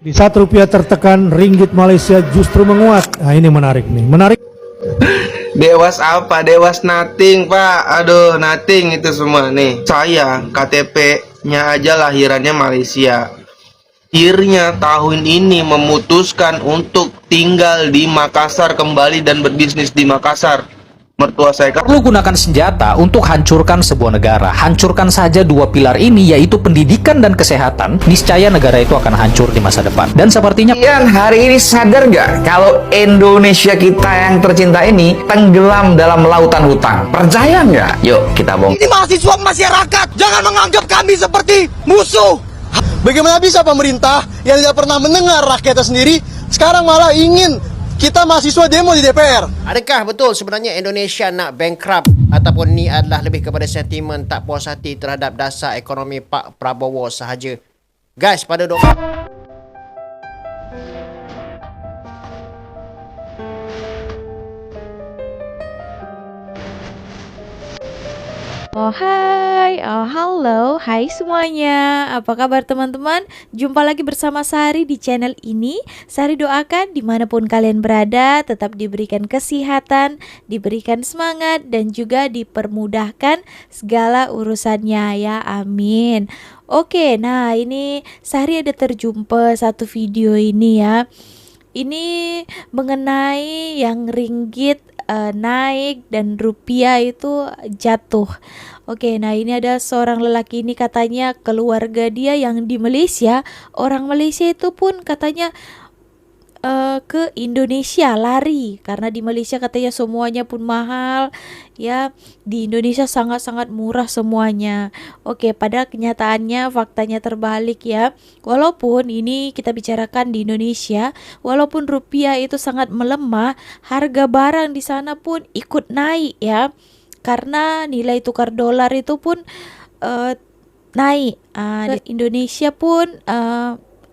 Di saat rupiah tertekan, ringgit Malaysia justru menguat. Nah, ini menarik nih. Menarik. Dewas apa? Dewas nothing, Pak. Aduh, nothing itu semua nih. Saya KTP-nya aja lahirannya Malaysia. Akhirnya tahun ini memutuskan untuk tinggal di Makassar kembali dan berbisnis di Makassar. Mertua saya kan Perlu gunakan senjata untuk hancurkan sebuah negara. Hancurkan saja dua pilar ini, yaitu pendidikan dan kesehatan. Niscaya negara itu akan hancur di masa depan. Dan sepertinya Kalian hari ini sadar nggak kalau Indonesia kita yang tercinta ini tenggelam dalam lautan hutang? Percaya nggak? Yuk kita bongkar. Ini mahasiswa masyarakat, jangan menganggap kami seperti musuh. Bagaimana bisa pemerintah yang tidak pernah mendengar rakyatnya sendiri sekarang malah ingin kita mahasiswa demo di DPR? Adakah betul sebenarnya Indonesia nak bankrupt ataupun ni adalah lebih kepada sentimen tak puas hati terhadap dasar ekonomi Pak Prabowo sahaja? Guys, pada Oh hai, oh halo, hai semuanya. Apa kabar teman-teman? Jumpa lagi bersama Sari di channel ini. Sari doakan dimanapun kalian berada tetap diberikan kesehatan, diberikan semangat, dan juga dipermudahkan segala urusannya ya, amin. Oke, nah ini Sari ada terjumpa satu video ini ya. Ini mengenai yang ringgit naik dan rupiah itu jatuh. Oke, nah ini ada seorang lelaki ini katanya keluarga dia yang di Malaysia, orang Malaysia itu pun katanya ke Indonesia lari karena di Malaysia katanya semuanya pun mahal ya, di Indonesia sangat-sangat murah semuanya. Oke, pada kenyataannya faktanya terbalik ya. Walaupun ini kita bicarakan di Indonesia, walaupun rupiah itu sangat melemah, harga barang di sana pun ikut naik ya, karena nilai tukar dolar itu pun naik. Di Indonesia pun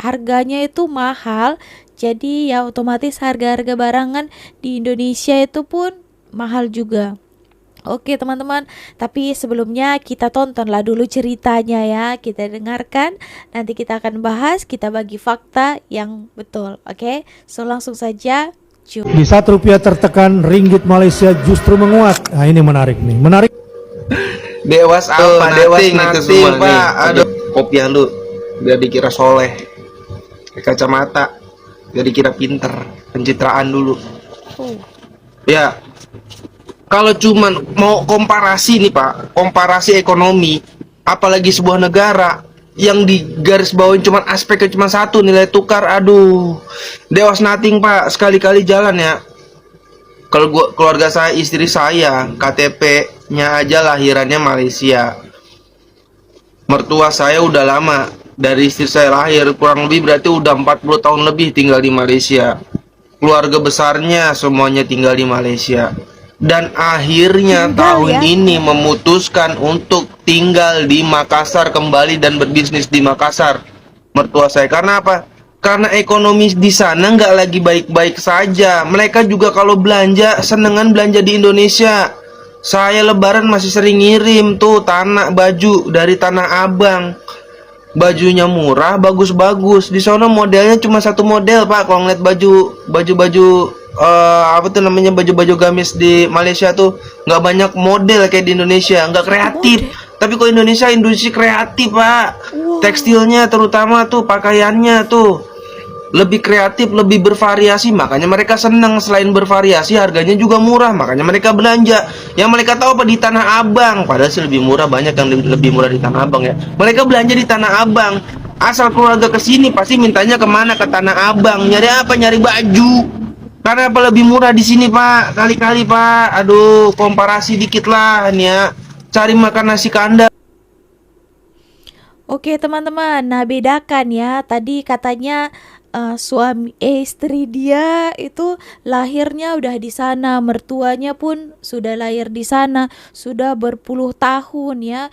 harganya itu mahal. Jadi ya otomatis harga-harga barangan di Indonesia itu pun mahal juga. Oke teman-teman, tapi sebelumnya kita tontonlah dulu ceritanya ya. Kita dengarkan, nanti kita akan bahas, kita bagi fakta yang betul. Oke, so langsung saja. Di saat rupiah tertekan, ringgit Malaysia justru menguat. Nah, ini menarik nih. Menarik. Dewas apa? Dewas itu semua nih. Pak. Aduh, kopiah lu biar dikira soleh. Kacamata biar dikira pinter. Pencitraan dulu. Ya, kalau cuman mau komparasi nih Pak, komparasi ekonomi, apalagi sebuah negara yang di garis bawain cuman aspeknya cuma satu, nilai tukar, aduh, Dewas nothing Pak, sekali-kali jalan ya. Kalau keluarga saya, istri saya, KTP-nya aja lahirannya Malaysia. Mertua saya udah lama dari istri saya lahir, kurang lebih berarti udah 40 tahun lebih tinggal di Malaysia. Keluarga besarnya semuanya tinggal di Malaysia. Dan akhirnya tahun ini memutuskan untuk tinggal di Makassar kembali dan berbisnis di Makassar. Mertua saya, karena apa? Karena ekonomi di sana nggak lagi baik-baik saja. Mereka juga kalau belanja senengan belanja di Indonesia. Saya lebaran masih sering ngirim tuh baju dari Tanah Abang. Bajunya murah, bagus-bagus. Di sana modelnya cuma satu model Pak. Kalau ngeliat baju apa tuh namanya, baju-baju gamis di Malaysia tuh nggak banyak model kayak di Indonesia, nggak kreatif. Tapi kok Indonesia industri kreatif Pak. Tekstilnya terutama tuh, pakaiannya tuh lebih kreatif, lebih bervariasi. Makanya mereka seneng, selain bervariasi harganya juga murah, makanya mereka belanja. Yang mereka tahu apa, di Tanah Abang. Padahal sih lebih murah, banyak yang lebih murah di Tanah Abang ya. Mereka belanja di Tanah Abang. Asal keluarga kesini pasti mintanya kemana? Ke Tanah Abang. Nyari apa? Nyari baju. Karena apa lebih murah di sini Pak? Kali-kali Pak. Aduh, komparasi dikit lah nih ya. Cari makan nasi kandar. Oke teman-teman, nah bedakan ya. Tadi katanya suami istri dia itu lahirnya udah di sana, mertuanya pun sudah lahir di sana, sudah berpuluh tahun ya.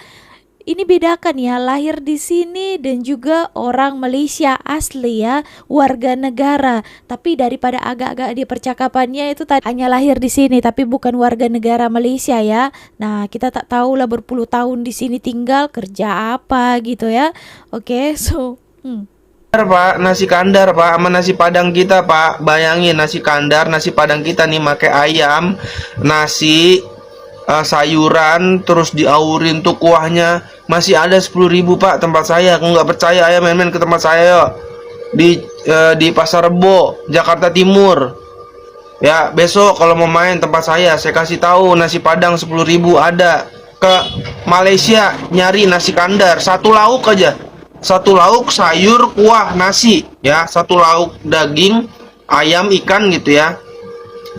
Ini bedakan ya, lahir di sini dan juga orang Malaysia asli ya, warga negara. Tapi daripada agak-agak di percakapannya itu tadi hanya lahir di sini tapi bukan warga negara Malaysia ya. Nah, kita tak tahu lah berpuluh tahun di sini tinggal kerja apa gitu ya. Oke, so Pak, nasi kandar Pak, sama nasi padang kita Pak. Bayangin nasi kandar, nasi padang kita nih pakai ayam, nasi, sayuran, terus diaurin tuh kuahnya. Masih ada 10.000 Pak tempat saya. Kalau nggak percaya ayo main-main ke tempat saya yuk. Di Pasar Rebo, Jakarta Timur. Ya, besok kalau mau main tempat saya kasih tahu nasi padang 10.000 ada. Ke Malaysia nyari nasi kandar, satu lauk aja. Satu lauk sayur, kuah, nasi, ya. Satu lauk daging, ayam, ikan gitu ya.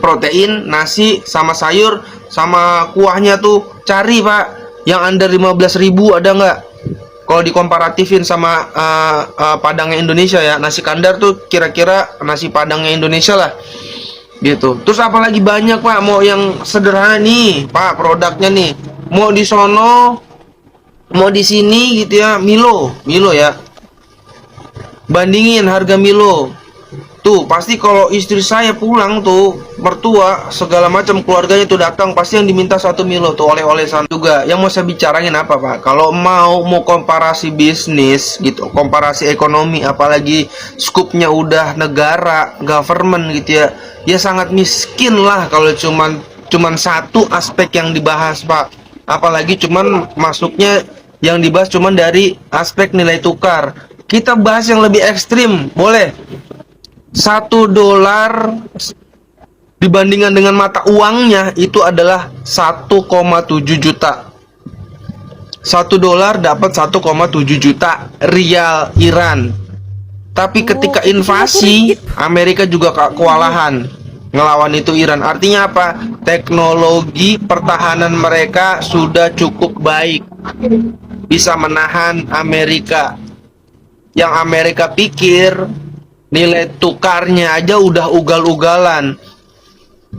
Protein, nasi, sama sayur, sama kuahnya tuh cari Pak. Yang under 15.000 ada nggak? Kalau dikomparatifin sama padangnya Indonesia ya, nasi kandar tuh kira-kira nasi padangnya Indonesia lah. Gitu. Terus apalagi banyak Pak, mau yang sederhana nih Pak, produknya nih. Mau di sono, mau di sini gitu ya. Milo ya. Bandingin harga Milo. Tuh, pasti kalau istri saya pulang tuh, mertua segala macam keluarganya tuh datang, pasti yang diminta satu Milo tuh, oleh-oleh sana juga. Yang mau saya bicarain apa Pak? Kalau mau komparasi bisnis gitu, komparasi ekonomi, apalagi skupnya udah negara, government gitu ya. Ya sangat miskin lah kalau cuman satu aspek yang dibahas Pak. Apalagi cuman masuknya yang dibahas cuman dari aspek nilai tukar. Kita bahas yang lebih ekstrim, boleh. $1 dibandingkan dengan mata uangnya itu adalah 1,7 juta. $1 dapat 1,7 juta rial Iran. Tapi ketika invasi, Amerika juga kewalahan ngelawan itu Iran. Artinya apa? Teknologi pertahanan mereka sudah cukup baik, bisa menahan Amerika. Yang Amerika pikir nilai tukarnya aja udah ugal-ugalan,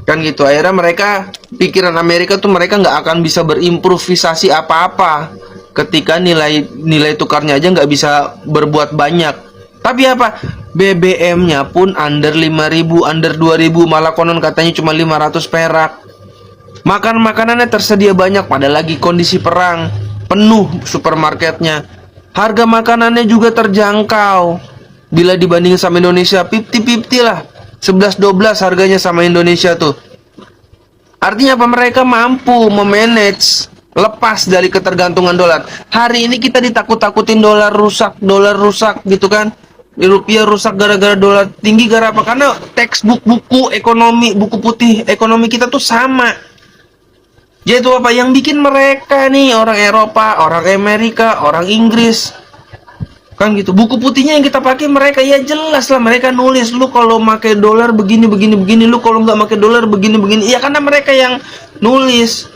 kan gitu. Akhirnya mereka, pikiran Amerika tuh mereka nggak akan bisa berimprovisasi apa-apa ketika nilai tukarnya aja nggak bisa berbuat banyak. Tapi apa? BBM-nya pun under 5.000, under 2.000, malah konon katanya cuma 500 perak. Makanannya tersedia banyak, pada lagi kondisi perang, penuh supermarketnya. Harga makanannya juga terjangkau. Bila dibandingin sama Indonesia, 50-50 lah. 11-12 harganya sama Indonesia tuh. Artinya apa? Mereka mampu memanage, lepas dari ketergantungan dolar. Hari ini kita ditakut-takutin dolar rusak gitu kan. Rupiah rusak gara-gara dolar tinggi, gara apa? Karena textbook buku ekonomi, buku putih ekonomi kita tuh sama. Yaitu apa? Yang bikin mereka nih, orang Eropa, orang Amerika, orang Inggris, kan gitu. Buku putihnya yang kita pakai mereka, ya jelas lah mereka nulis, lu kalau pakai dolar begini, lu kalau nggak pakai dolar begini. Ya karena mereka yang nulis.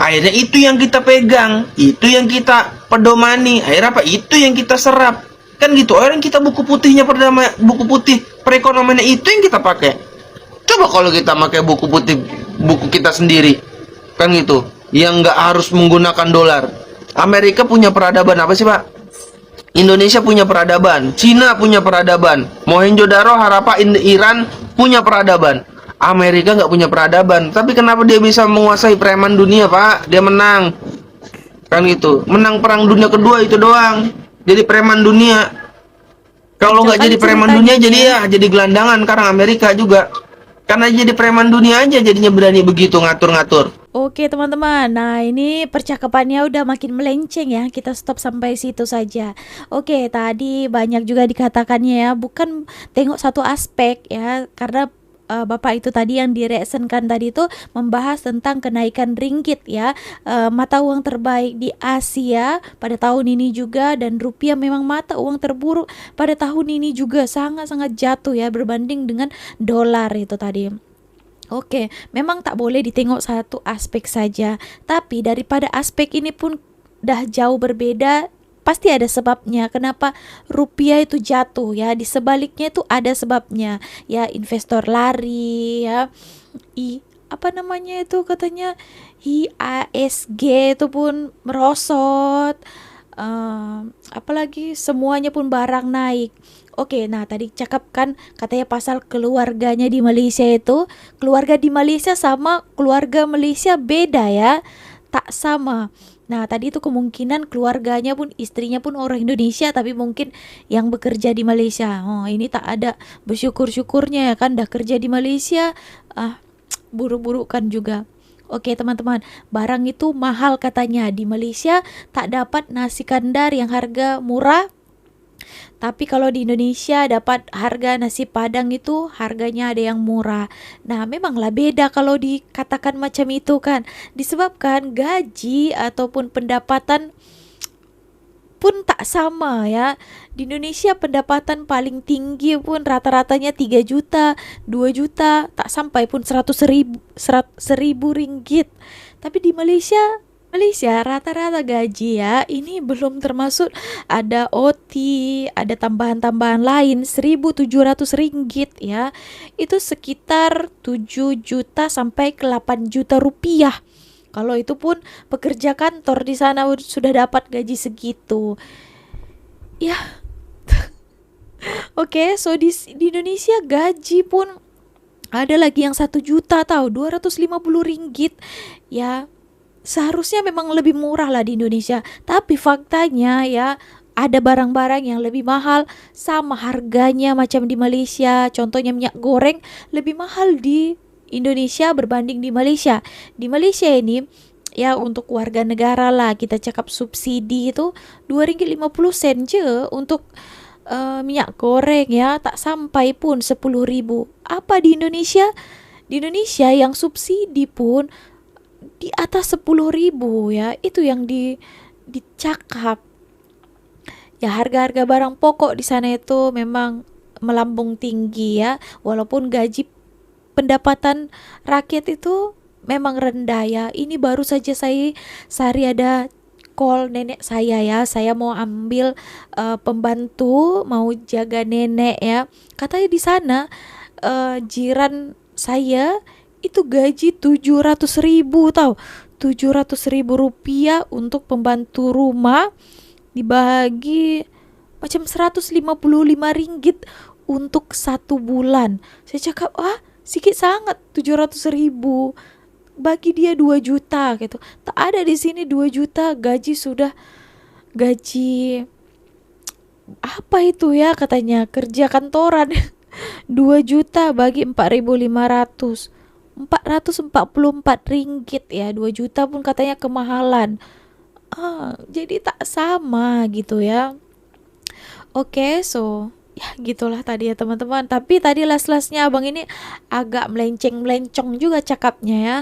Akhirnya itu yang kita pegang, itu yang kita pedomani. Akhirnya apa? Itu yang kita serap, kan gitu. Orang kita buku putihnya buku putih perekonomian itu yang kita pakai. Coba kalau kita pakai buku putih buku kita sendiri, kan gitu, yang nggak harus menggunakan dolar. Amerika punya peradaban apa sih Pak? Indonesia punya peradaban, Cina punya peradaban, Mohenjo-daro, Harappa, Iran punya peradaban. Amerika nggak punya peradaban. Tapi kenapa dia bisa menguasai preman dunia Pak? Dia menang, kan gitu. Menang perang dunia kedua itu doang, jadi preman dunia. Kalau nggak jadi preman dunia, jadi gelandangan. Karena Amerika juga, karena jadi preman dunia aja jadinya berani begitu ngatur-ngatur. Oke teman-teman, nah ini percakapannya udah makin melenceng ya, kita stop sampai situ saja. Oke, tadi banyak juga dikatakannya ya, bukan tengok satu aspek ya, karena Bapak itu tadi yang diresenkan tadi itu membahas tentang kenaikan ringgit ya, mata uang terbaik di Asia pada tahun ini juga, dan rupiah memang mata uang terburuk pada tahun ini juga, sangat-sangat jatuh ya berbanding dengan dolar itu tadi. Oke, memang tak boleh ditengok satu aspek saja, tapi daripada aspek ini pun dah jauh berbeda, pasti ada sebabnya kenapa rupiah itu jatuh ya. Di sebaliknya itu ada sebabnya ya, investor lari ya, apa namanya itu katanya IASG itu pun merosot, apalagi semuanya pun barang naik. Oke, nah tadi cakap kan katanya pasal keluarganya di Malaysia itu, keluarga di Malaysia sama keluarga Malaysia beda ya, tak sama. Nah, tadi itu kemungkinan keluarganya pun, istrinya pun orang Indonesia, tapi mungkin yang bekerja di Malaysia. Oh, ini tak ada bersyukur-syukurnya ya kan, dah kerja di Malaysia, buru-buru kan juga. Oke teman-teman, barang itu mahal katanya. Di Malaysia tak dapat nasi kandar yang harga murah, tapi kalau di Indonesia dapat harga nasi padang itu harganya ada yang murah. Nah, memanglah beda kalau dikatakan macam itu kan. Disebabkan gaji ataupun pendapatan pun tak sama ya. Di Indonesia pendapatan paling tinggi pun rata-ratanya 3 juta, 2 juta, tak sampai pun 100.000 ringgit. Tapi di Malaysia rata-rata gaji ya, ini belum termasuk ada OT, ada tambahan-tambahan lain 1.700 ringgit ya. Itu sekitar 7 juta sampai ke 8 juta rupiah. Kalau itu pun pekerja kantor di sana sudah dapat gaji segitu. Ya. Oke, so di Indonesia gaji pun ada lagi yang 1 juta tahu, 250 ringgit. Ya, seharusnya memang lebih murah lah di Indonesia. Tapi faktanya ya, ada barang-barang yang lebih mahal sama harganya macam di Malaysia. Contohnya minyak goreng lebih mahal di Indonesia berbanding di Malaysia. Di Malaysia ini ya untuk warga negara lah, kita cakap subsidi itu RM2.50 je untuk minyak goreng ya, tak sampai pun 10.000. Apa di Indonesia? Di Indonesia yang subsidi pun di atas 10.000 ya, itu yang dicakap. Ya, harga-harga barang pokok di sana itu memang melambung tinggi ya, walaupun gaji pendapatan rakyat itu memang rendah ya. Ini baru saja sehari ada call nenek saya ya, saya mau ambil pembantu, mau jaga nenek ya. Katanya di sana jiran saya itu gaji 700.000 tahu, 700.000 rupiah untuk pembantu rumah, dibagi macam 155 ringgit untuk 1 bulan. Saya cakap, sikit sangat 700.000, bagi dia 2 juta gitu. Tak ada di sini 2 juta gaji sudah gaji apa itu ya, katanya kerja kantoran. 2 juta bagi 4.500, 444 ringgit ya. 2 juta pun katanya kemahalan. Jadi tak sama gitu ya. Oke, so ya gitulah tadi ya teman-teman. Tapi tadi las-lasnya abang ini agak melenceng-melencong juga cakapnya ya.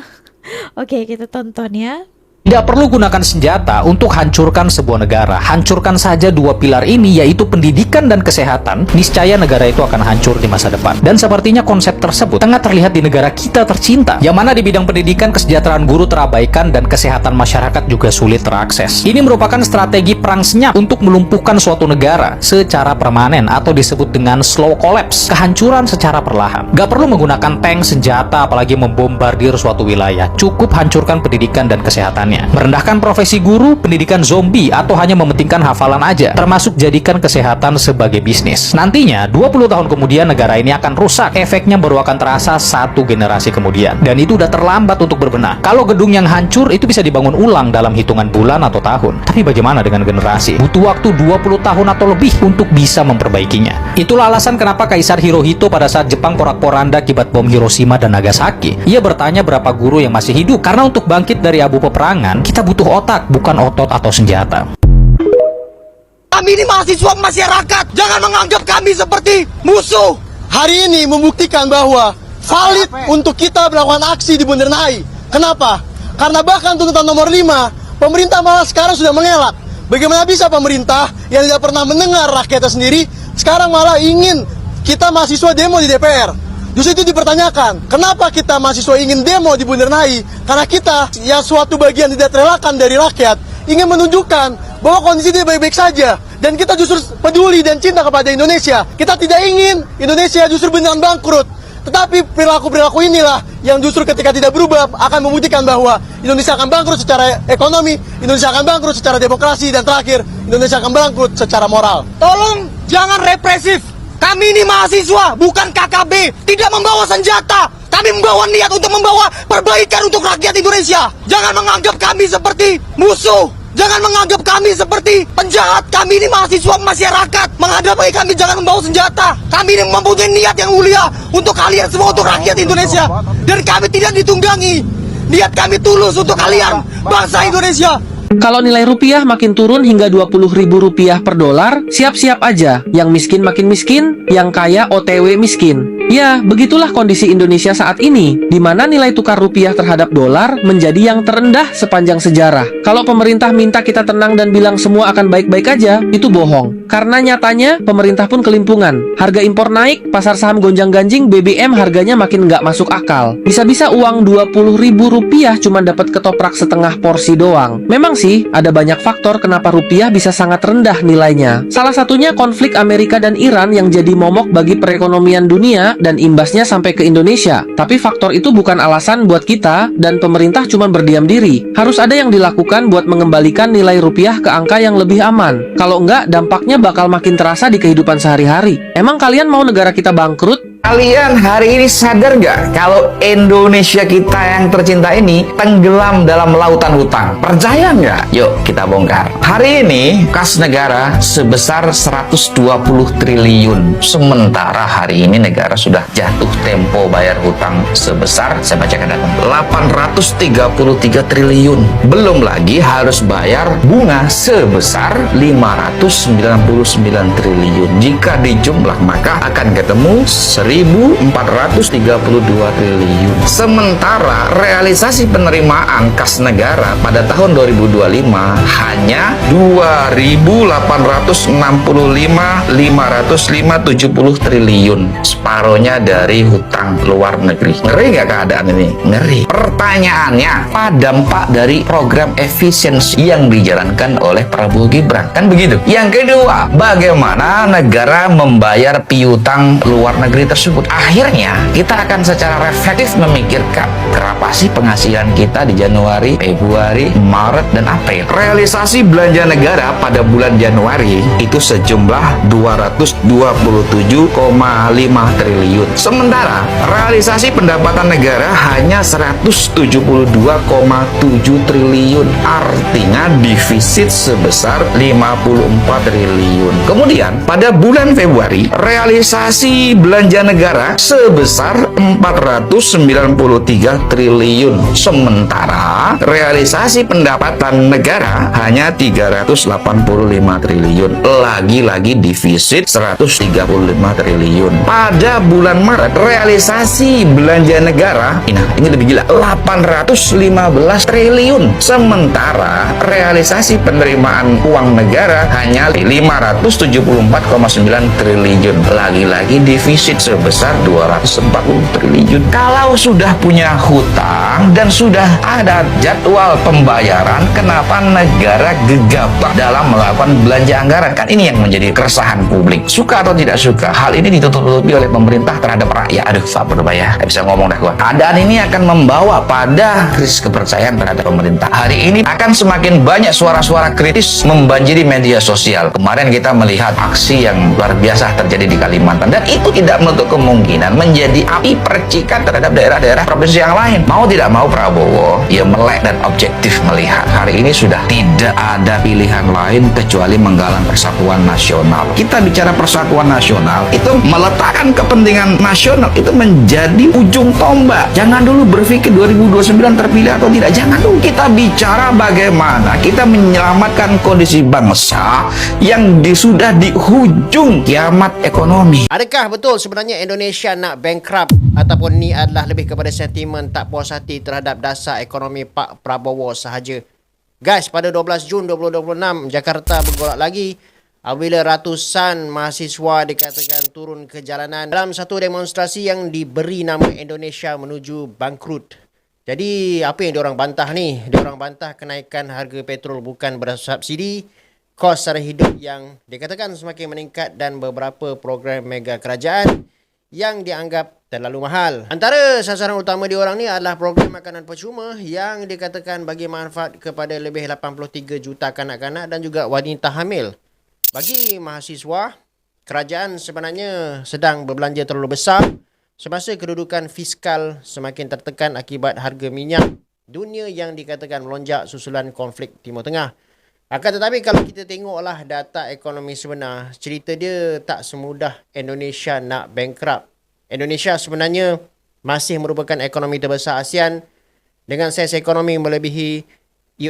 Oke, kita tonton ya. Tidak perlu gunakan senjata untuk hancurkan sebuah negara. Hancurkan saja 2 pilar ini, yaitu pendidikan dan kesehatan. Niscaya negara itu akan hancur di masa depan. Dan sepertinya konsep tersebut tengah terlihat di negara kita tercinta, yang mana di bidang pendidikan, kesejahteraan guru terabaikan dan kesehatan masyarakat juga sulit terakses. Ini merupakan strategi perang senyap untuk melumpuhkan suatu negara secara permanen, atau disebut dengan slow collapse, kehancuran secara perlahan. Gak perlu menggunakan tank, senjata, apalagi membombardir suatu wilayah. Cukup hancurkan pendidikan dan kesehatannya. Merendahkan profesi guru, pendidikan zombie, atau hanya mementingkan hafalan aja, termasuk jadikan kesehatan sebagai bisnis. Nantinya 20 tahun kemudian negara ini akan rusak. Efeknya baru akan terasa 1 generasi kemudian, dan itu udah terlambat untuk berbenah. Kalau gedung yang hancur itu bisa dibangun ulang dalam hitungan bulan atau tahun, tapi bagaimana dengan generasi? Butuh waktu 20 tahun atau lebih untuk bisa memperbaikinya. Itulah alasan kenapa Kaisar Hirohito pada saat Jepang porak-poranda akibat bom Hiroshima dan Nagasaki, ia bertanya berapa guru yang masih hidup, karena untuk bangkit dari abu peperangan kita butuh otak, bukan otot atau senjata. Kami ini mahasiswa masyarakat, jangan menganggap kami seperti musuh. Hari ini membuktikan bahwa valid untuk kita melakukan aksi di Bundaran HI. Kenapa? Karena bahkan tuntutan nomor 5, pemerintah malah sekarang sudah mengelak. Bagaimana bisa pemerintah yang tidak pernah mendengar rakyatnya sendiri, sekarang malah ingin kita mahasiswa demo di DPR. Justru itu dipertanyakan, kenapa kita mahasiswa ingin demo di Bundaran HI? Karena kita, ya suatu bagian tidak terelakkan dari rakyat, ingin menunjukkan bahwa kondisi tidak baik-baik saja. Dan kita justru peduli dan cinta kepada Indonesia. Kita tidak ingin Indonesia justru beneran bangkrut. Tetapi perilaku-perilaku inilah yang justru ketika tidak berubah akan membuktikan bahwa Indonesia akan bangkrut secara ekonomi, Indonesia akan bangkrut secara demokrasi, dan terakhir, Indonesia akan bangkrut secara moral. Tolong jangan represif. Kami ini mahasiswa, bukan KKB. Tidak membawa senjata. Kami membawa niat untuk membawa perbaikan untuk rakyat Indonesia. Jangan menganggap kami seperti musuh. Jangan menganggap kami seperti penjahat. Kami ini mahasiswa masyarakat. Menghadapi kami jangan membawa senjata. Kami ini mempunyai niat yang mulia untuk kalian semua, untuk rakyat Indonesia. Dan kami tidak ditunggangi. Niat kami tulus untuk kalian, bangsa Indonesia. Kalau nilai rupiah makin turun hingga Rp20.000 per dolar, siap-siap aja. Yang miskin makin miskin, yang kaya OTW miskin. Ya, begitulah kondisi Indonesia saat ini, di mana nilai tukar rupiah terhadap dolar menjadi yang terendah sepanjang sejarah. Kalau pemerintah minta kita tenang dan bilang semua akan baik-baik aja, itu bohong. Karena nyatanya, pemerintah pun kelimpungan. Harga impor naik, pasar saham gonjang-ganjing, BBM harganya makin nggak masuk akal. Bisa-bisa uang Rp20.000 cuma dapat ketoprak setengah porsi doang. Memang sih, ada banyak faktor kenapa rupiah bisa sangat rendah nilainya. Salah satunya konflik Amerika dan Iran yang jadi momok bagi perekonomian dunia dan imbasnya sampai ke Indonesia. Tapi faktor itu bukan alasan buat kita dan pemerintah cuma berdiam diri. Harus ada yang dilakukan buat mengembalikan nilai rupiah ke angka yang lebih aman. Kalau enggak, dampaknya bakal makin terasa di kehidupan sehari-hari. Emang kalian mau negara kita bangkrut? Kalian hari ini sadar nggak kalau Indonesia kita yang tercinta ini tenggelam dalam lautan hutang? Percaya nggak? Yuk kita bongkar. Hari ini kas negara sebesar 120 triliun. Sementara hari ini negara sudah jatuh tempo bayar hutang sebesar, saya bacakan data, 833 triliun. Belum lagi harus bayar bunga sebesar 599 triliun. Jika dijumlah maka akan ketemu 1.432 triliun. Sementara realisasi penerimaan kas negara pada tahun 2025 hanya 2.865.570 triliun. Separohnya dari hutang luar negeri. Ngeri nggak keadaan ini? Ngeri. Pertanyaannya, apa dampak dari program efisiensi yang dijalankan oleh Prabowo Gibran? Kan begitu. Yang kedua, bagaimana negara membayar piutang luar negeri tersebut? Akhirnya kita akan secara reflektif memikirkan berapa sih penghasilan kita di Januari, Februari, Maret, dan April. Realisasi belanja negara pada bulan Januari itu sejumlah 227,5 triliun. Sementara realisasi pendapatan negara hanya 172,7 triliun. Artinya defisit sebesar 54 triliun. Kemudian pada bulan Februari realisasi belanja negara sebesar 493 triliun. Sementara realisasi pendapatan negara hanya 385 triliun. Lagi-lagi defisit 135 triliun. Pada bulan Maret realisasi belanja negara ini lebih gila, 815 triliun. Sementara realisasi penerimaan uang negara hanya 574,9 triliun. Lagi-lagi defisit sebesar 240 triliun. Kalau sudah punya hutang dan sudah ada jadwal pembayaran, kenapa negara gegabah dalam melakukan belanja anggaran? Kan ini yang menjadi keresahan publik. Suka atau tidak suka, hal ini ditutup-tutupi oleh pemerintah terhadap rakyat. Aduh, Pak Berbaya, nggak bisa ngomong dah gua. Keadaan ini akan membawa pada krisis kepercayaan terhadap pemerintah. Hari ini akan semakin banyak suara-suara kritis membanjiri media sosial. Kemarin kita melihat aksi yang luar biasa terjadi di Kalimantan, dan itu tidak menutup kemungkinan menjadi api percikan terhadap daerah-daerah provinsi yang lain. Mau tidak mau Prabowo ya melek dan objektif melihat hari ini sudah tidak ada pilihan lain kecuali menggalang persatuan nasional. Kita bicara persatuan nasional itu meletakkan kepentingan nasional itu menjadi ujung tombak. Jangan dulu berpikir 2029 terpilih atau tidak. Jangan dulu. Kita bicara bagaimana kita menyelamatkan kondisi bangsa yang sudah di hujung kiamat ekonomi. Adakah betul sebenarnya Indonesia nak bankrupt ataupun ni adalah lebih kepada sentimen tak puas hati terhadap dasar ekonomi Pak Prabowo sahaja? Guys, pada 12 Jun 2026 Jakarta bergolak lagi apabila ratusan mahasiswa dikatakan turun ke jalanan dalam satu demonstrasi yang diberi nama Indonesia menuju bangkrut. Jadi apa yang diorang bantah ni? Diorang bantah kenaikan harga petrol bukan berdasar subsidi, kos sara hidup yang dikatakan semakin meningkat dan beberapa program mega kerajaan yang dianggap terlalu mahal. Antara sasaran utama diorang ni adalah program makanan percuma yang dikatakan bagi manfaat kepada lebih 83 juta kanak-kanak dan juga wanita hamil. Bagi mahasiswa, kerajaan sebenarnya sedang berbelanja terlalu besar semasa kedudukan fiskal semakin tertekan akibat harga minyak dunia yang dikatakan melonjak susulan konflik Timur Tengah. Akan tetapi kalau kita tengoklah data ekonomi sebenar, cerita dia tak semudah Indonesia nak bankrupt. Indonesia sebenarnya masih merupakan ekonomi terbesar ASEAN dengan saiz ekonomi melebihi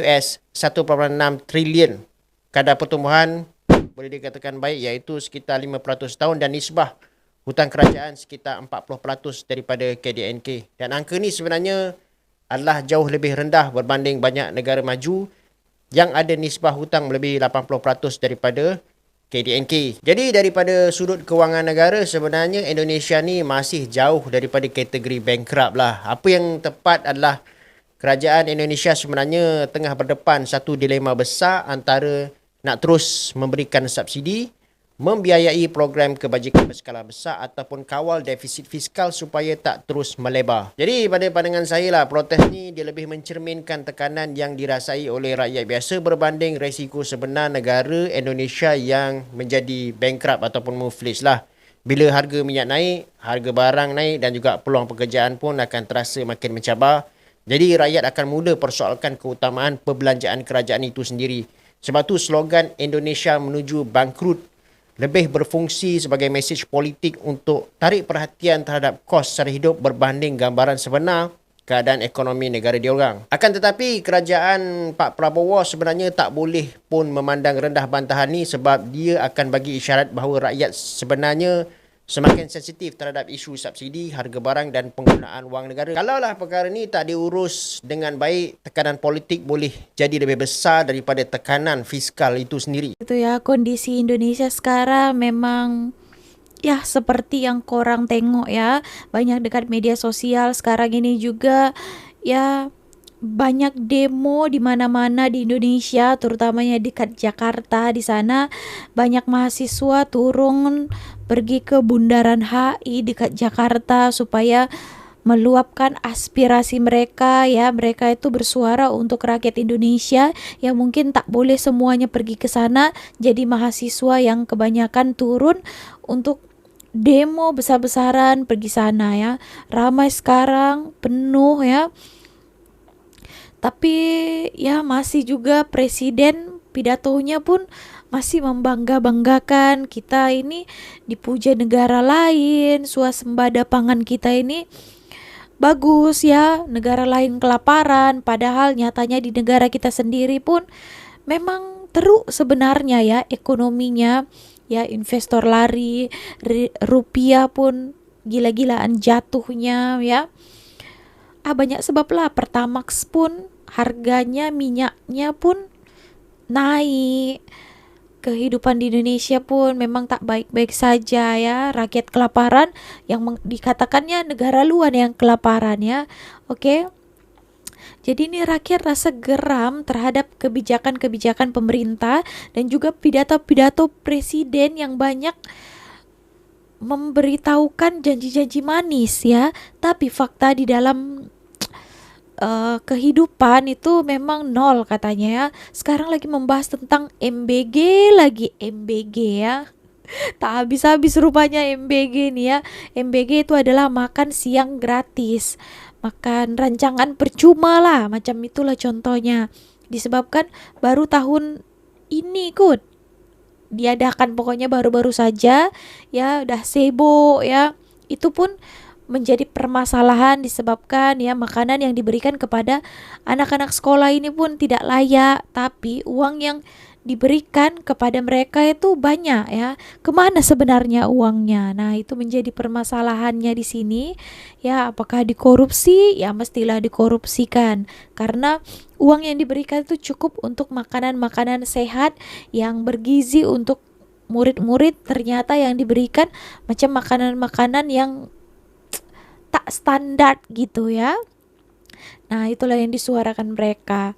US 1.6 trilion. Kadar pertumbuhan boleh dikatakan baik iaitu sekitar 5% tahun dan nisbah hutang kerajaan sekitar 40% daripada KDNK. Dan angka ni sebenarnya adalah jauh lebih rendah berbanding banyak negara maju yang ada nisbah hutang melebihi 80% daripada KDNK. Jadi daripada sudut kewangan negara sebenarnya Indonesia ni masih jauh daripada kategori bankrupt lah. Apa yang tepat adalah kerajaan Indonesia sebenarnya tengah berdepan satu dilema besar antara nak terus memberikan subsidi, membiayai program kebajikan berskala besar ataupun kawal defisit fiskal supaya tak terus melebar. Jadi pada pandangan saya lah, protes ni dia lebih mencerminkan tekanan yang dirasai oleh rakyat biasa berbanding resiko sebenar negara Indonesia yang menjadi bankrupt ataupun muflis lah. Bila harga minyak naik, harga barang naik dan juga peluang pekerjaan pun akan terasa makin mencabar. Jadi rakyat akan mula persoalkan keutamaan perbelanjaan kerajaan itu sendiri. Sebab tu slogan Indonesia menuju bangkrut lebih berfungsi sebagai mesej politik untuk tarik perhatian terhadap kos sara hidup berbanding gambaran sebenar keadaan ekonomi negara diorang. Akan tetapi kerajaan Pak Prabowo sebenarnya tak boleh pun memandang rendah bantahan ni sebab dia akan bagi isyarat bahawa rakyat sebenarnya semakin sensitif terhadap isu subsidi, harga barang dan penggunaan wang negara. Kalaulah perkara ni tak diurus dengan baik, tekanan politik boleh jadi lebih besar daripada tekanan fiskal itu sendiri. Itu ya, kondisi Indonesia sekarang memang ya seperti yang korang tengok ya, banyak dekat media sosial sekarang ini juga ya, banyak demo di mana-mana di Indonesia, terutamanya dekat Jakarta. Di sana banyak mahasiswa turun pergi ke Bundaran HI dekat Jakarta supaya meluapkan aspirasi mereka ya. Mereka itu bersuara untuk rakyat Indonesia yang mungkin tak boleh semuanya pergi ke sana. Jadi mahasiswa yang kebanyakan turun untuk demo besar-besaran pergi sana ya. Ramai sekarang, penuh ya. Tapi ya masih juga presiden pidatonya pun masih membangga-banggakan kita ini dipuja negara lain, swasembada pangan kita ini bagus ya, negara lain kelaparan, padahal nyatanya di negara kita sendiri pun memang teruk sebenarnya ya ekonominya, ya investor lari, rupiah pun gila-gilaan jatuhnya ya. Banyak sebab lah, Pertamax pun harganya minyaknya pun naik. Kehidupan di Indonesia pun memang tak baik-baik saja ya. Rakyat kelaparan yang dikatakannya negara luar yang kelaparan ya. Oke. Jadi ini rakyat rasa geram terhadap kebijakan-kebijakan pemerintah dan juga pidato-pidato presiden yang banyak memberitahukan janji-janji manis ya. Tapi fakta di dalam kehidupan itu memang nol katanya ya. Sekarang lagi membahas tentang MBG ya. Tak habis-habis rupanya MBG nih ya. MBG itu adalah makan siang gratis, makan rancangan percuma lah, macam itulah contohnya. Disebabkan baru tahun ini ikut diadakan, pokoknya baru-baru saja ya, udah sibuk ya. Itu pun menjadi permasalahan disebabkan ya makanan yang diberikan kepada anak-anak sekolah ini pun tidak layak, tapi uang yang diberikan kepada mereka itu banyak ya. Kemana sebenarnya uangnya? Nah, itu menjadi permasalahannya di sini ya. Apakah dikorupsi? Ya mestilah dikorupsikan, karena uang yang diberikan itu cukup untuk makanan-makanan sehat yang bergizi untuk murid-murid, ternyata yang diberikan macam makanan-makanan yang tak standar gitu ya. Nah, itulah yang disuarakan mereka.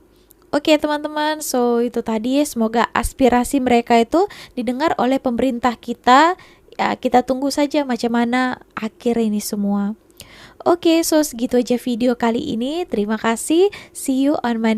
Oke teman-teman, so itu tadi, semoga aspirasi mereka itu didengar oleh pemerintah kita. Ya, kita tunggu saja macam mana akhir ini semua. Oke, so segitu aja video kali ini. Terima kasih. See you on my